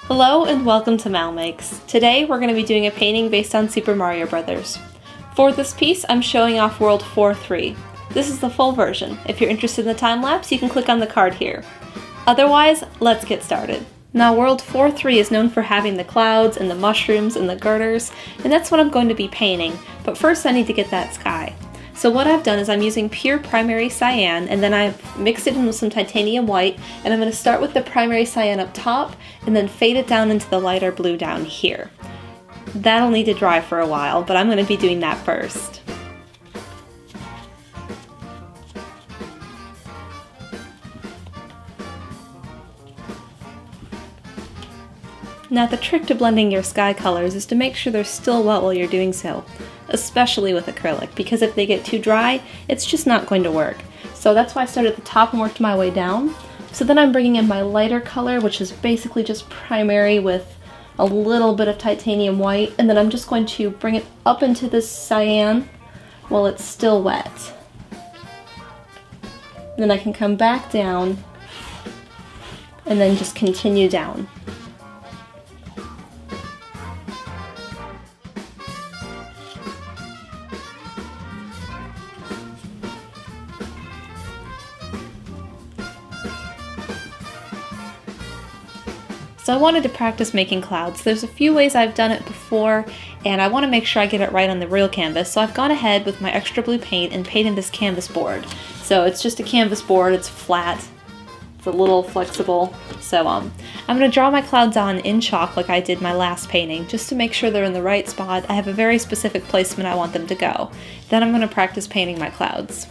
Hello and welcome to MalMakes. Today we're going to be doing a painting based on Super Mario Bros. For this piece, I'm showing off World 4-3. This is the full version. If you're interested in the time-lapse, you can click on the card here. Otherwise, let's get started. Now, World 4-3 is known for having the clouds and the mushrooms and the girders, and that's what I'm going to be painting, but first I need to get that sky. So what I've done is I'm using pure primary cyan, and then I've mixed it in with some titanium white, and I'm going to start with the primary cyan up top, and then fade it down into the lighter blue down here. That'll need to dry for a while, but I'm going to be doing that first. Now the trick to blending your sky colors is to make sure they're still wet while you're doing so, especially with acrylic, because if they get too dry, it's just not going to work. So that's why I started at the top and worked my way down. So then I'm bringing in my lighter color, which is basically just primary with a little bit of titanium white, and then I'm just going to bring it up into this cyan while it's still wet. Then I can come back down and then just continue down. So I wanted to practice making clouds. There's a few ways I've done it before, and I want to make sure I get it right on the real canvas, so I've gone ahead with my extra blue paint and painted this canvas board. So it's just a canvas board, it's flat, it's a little flexible. So I'm going to draw my clouds on in chalk like I did my last painting, just to make sure they're in the right spot. I have a very specific placement I want them to go. Then I'm going to practice painting my clouds.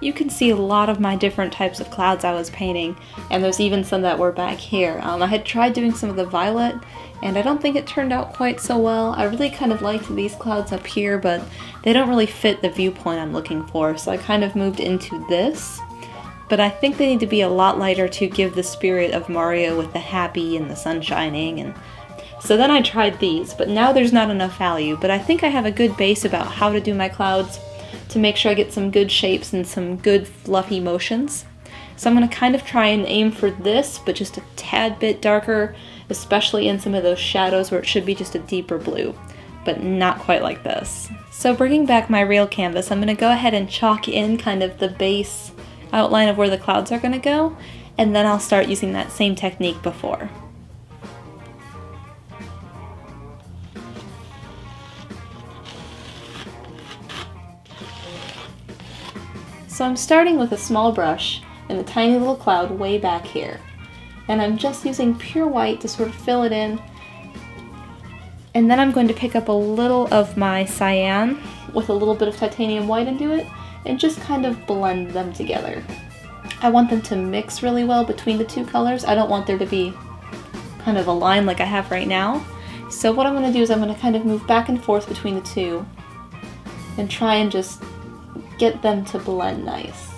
You can see a lot of my different types of clouds I was painting, and there's even some that were back here. I had tried doing some of the violet, and I don't think it turned out quite so well. I really kind of liked these clouds up here, but they don't really fit the viewpoint I'm looking for, so I kind of moved into this. But I think they need to be a lot lighter to give the spirit of Mario with the happy and the sun shining, and so then I tried these, but now there's not enough value. But I think I have a good base about how to do my clouds to make sure I get some good shapes and some good fluffy motions. So I'm going to kind of try and aim for this, but just a tad bit darker, especially in some of those shadows where it should be just a deeper blue, but not quite like this. So bringing back my real canvas, I'm going to go ahead and chalk in kind of the base outline of where the clouds are going to go, and then I'll start using that same technique before. So I'm starting with a small brush and a tiny little cloud way back here. And I'm just using pure white to sort of fill it in. And then I'm going to pick up a little of my cyan with a little bit of titanium white into it and just kind of blend them together. I want them to mix really well between the two colors. I don't want there to be kind of a line like I have right now. So what I'm going to do is I'm going to kind of move back and forth between the two and try and just get them to blend nice,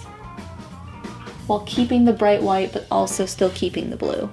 while keeping the bright white but also still keeping the blue.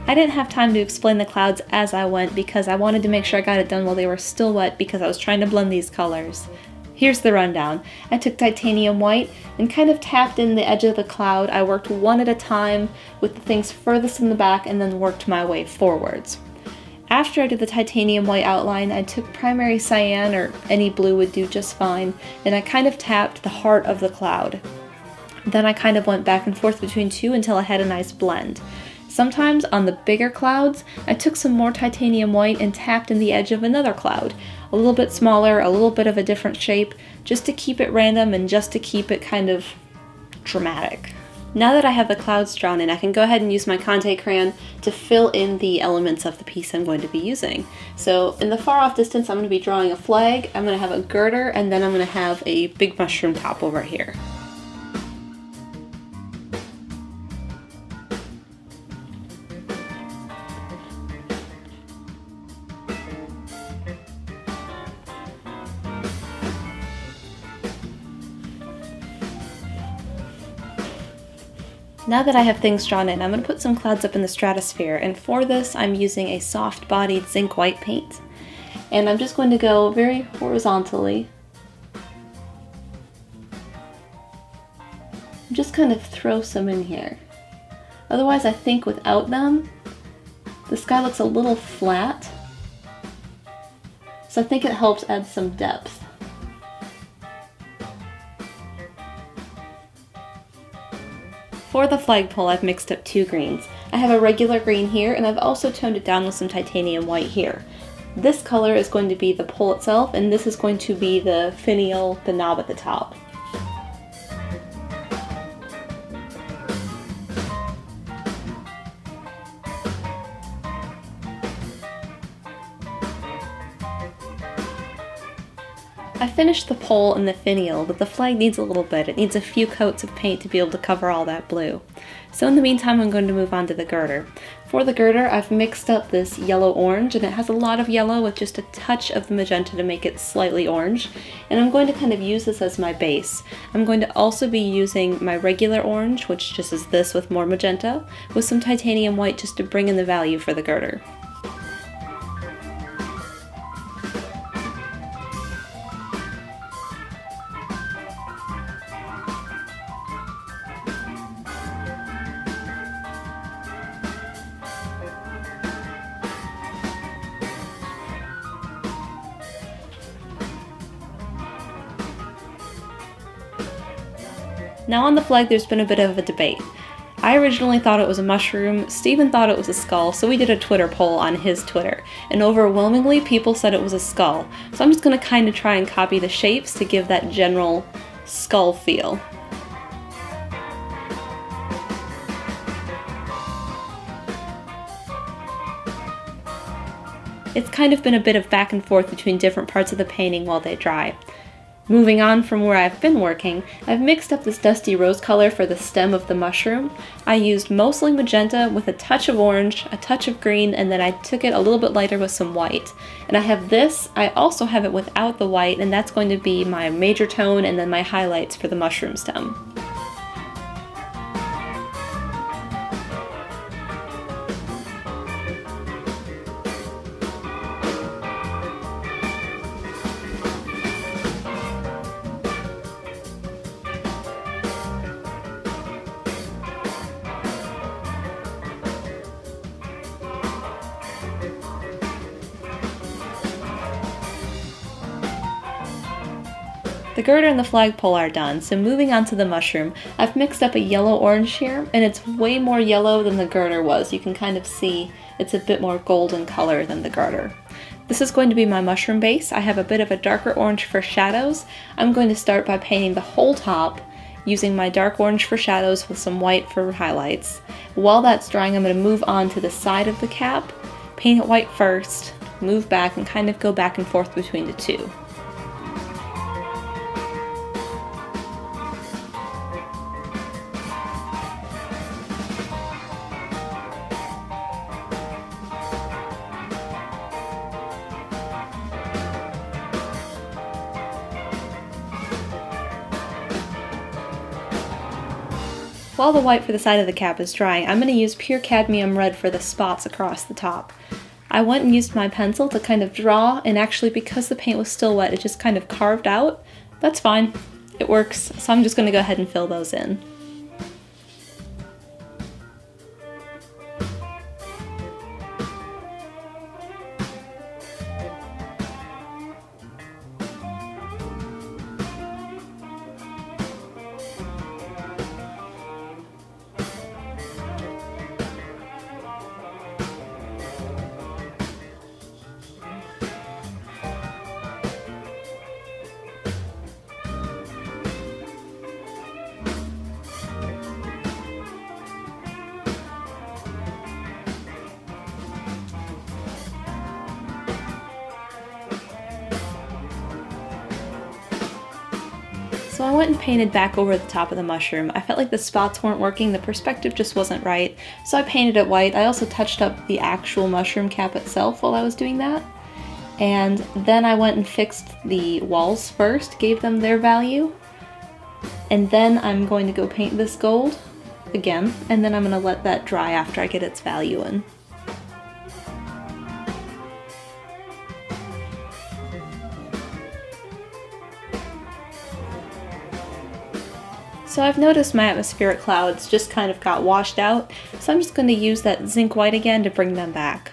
I didn't have time to explain the clouds as I went because I wanted to make sure I got it done while they were still wet because I was trying to blend these colors. Here's the rundown. I took titanium white and kind of tapped in the edge of the cloud. I worked one at a time with the things furthest in the back and then worked my way forwards. After I did the titanium white outline, I took primary cyan, or any blue would do just fine, and I kind of tapped the heart of the cloud. Then I kind of went back and forth between two until I had a nice blend. Sometimes on the bigger clouds, I took some more titanium white and tapped in the edge of another cloud, a little bit smaller, a little bit of a different shape, just to keep it random and just to keep it kind of dramatic. Now that I have the clouds drawn in, I can go ahead and use my Conte crayon to fill in the elements of the piece I'm going to be using. So in the far off distance, I'm going to be drawing a flag, I'm going to have a girder, and then I'm going to have a big mushroom top over here. Now that I have things drawn in, I'm going to put some clouds up in the stratosphere, and for this I'm using a soft-bodied zinc white paint. And I'm just going to go very horizontally. Just kind of throw some in here. Otherwise, I think without them, the sky looks a little flat. So I think it helps add some depth. For the flagpole, I've mixed up two greens. I have a regular green here, and I've also toned it down with some titanium white here. This color is going to be the pole itself, and this is going to be the finial, the knob at the top. I finished the pole and the finial, but the flag needs a little bit. It needs a few coats of paint to be able to cover all that blue. So in the meantime, I'm going to move on to the girder. For the girder, I've mixed up this yellow-orange, and it has a lot of yellow with just a touch of the magenta to make it slightly orange. And I'm going to kind of use this as my base. I'm going to also be using my regular orange, which just is this with more magenta, with some titanium white just to bring in the value for the girder. Now on the flag, there's been a bit of a debate. I originally thought it was a mushroom, Steven thought it was a skull, so we did a Twitter poll on his Twitter, and overwhelmingly people said it was a skull. So I'm just going to kind of try and copy the shapes to give that general skull feel. It's kind of been a bit of back and forth between different parts of the painting while they dry. Moving on from where I've been working, I've mixed up this dusty rose color for the stem of the mushroom. I used mostly magenta with a touch of orange, a touch of green, and then I took it a little bit lighter with some white. And I have this, I also have it without the white, and that's going to be my major tone and then my highlights for the mushroom stem. The girder and the flagpole are done, so moving on to the mushroom, I've mixed up a yellow-orange here, and it's way more yellow than the girder was. You can kind of see it's a bit more golden color than the girder. This is going to be my mushroom base. I have a bit of a darker orange for shadows. I'm going to start by painting the whole top, using my dark orange for shadows with some white for highlights. While that's drying, I'm going to move on to the side of the cap, paint it white first, move back, and kind of go back and forth between the two. While the white for the side of the cap is drying, I'm going to use pure cadmium red for the spots across the top. I went and used my pencil to kind of draw, and actually because the paint was still wet, it just kind of carved out. That's fine. It works, so I'm just going to go ahead and fill those in. So I went and painted back over the top of the mushroom. I felt like the spots weren't working, the perspective just wasn't right, so I painted it white. I also touched up the actual mushroom cap itself while I was doing that. And then I went and fixed the walls first, gave them their value. And then I'm going to go paint this gold again, and then I'm going to let that dry after I get its value in. So I've noticed my atmospheric clouds just kind of got washed out, so I'm just going to use that zinc white again to bring them back.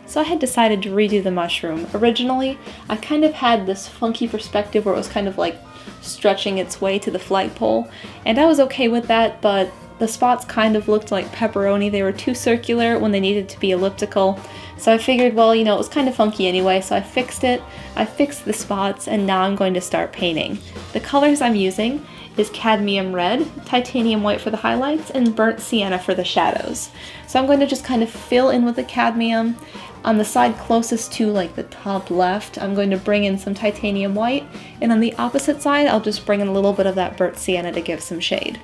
So I had decided to redo the mushroom. Originally, I kind of had this funky perspective where it was kind of like stretching its way to the flagpole, and I was okay with that, but the spots kind of looked like pepperoni. They were too circular when they needed to be elliptical, so I figured, well, you know, it was kind of funky anyway, so I fixed it. I fixed the spots, and now I'm going to start painting. The colors I'm using is cadmium red, titanium white for the highlights, and burnt sienna for the shadows. So I'm going to just kind of fill in with the cadmium. On the side closest to like the top left, I'm going to bring in some titanium white, and on the opposite side, I'll just bring in a little bit of that burnt sienna to give some shade.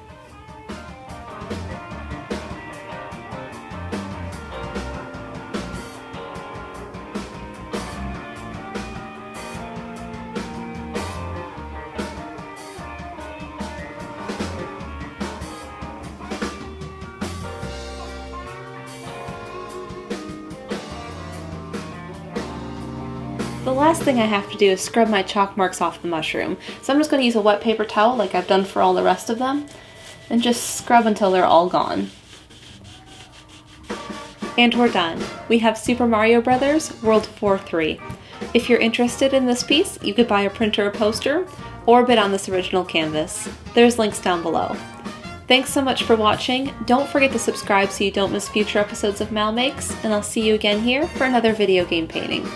The last thing I have to do is scrub my chalk marks off the mushroom. So I'm just going to use a wet paper towel like I've done for all the rest of them, and just scrub until they're all gone. And we're done. We have Super Mario Bros. World 4-3. If you're interested in this piece, you could buy a printer or poster, or bid on this original canvas. There's links down below. Thanks so much for watching. Don't forget to subscribe so you don't miss future episodes of MalMakes, and I'll see you again here for another video game painting.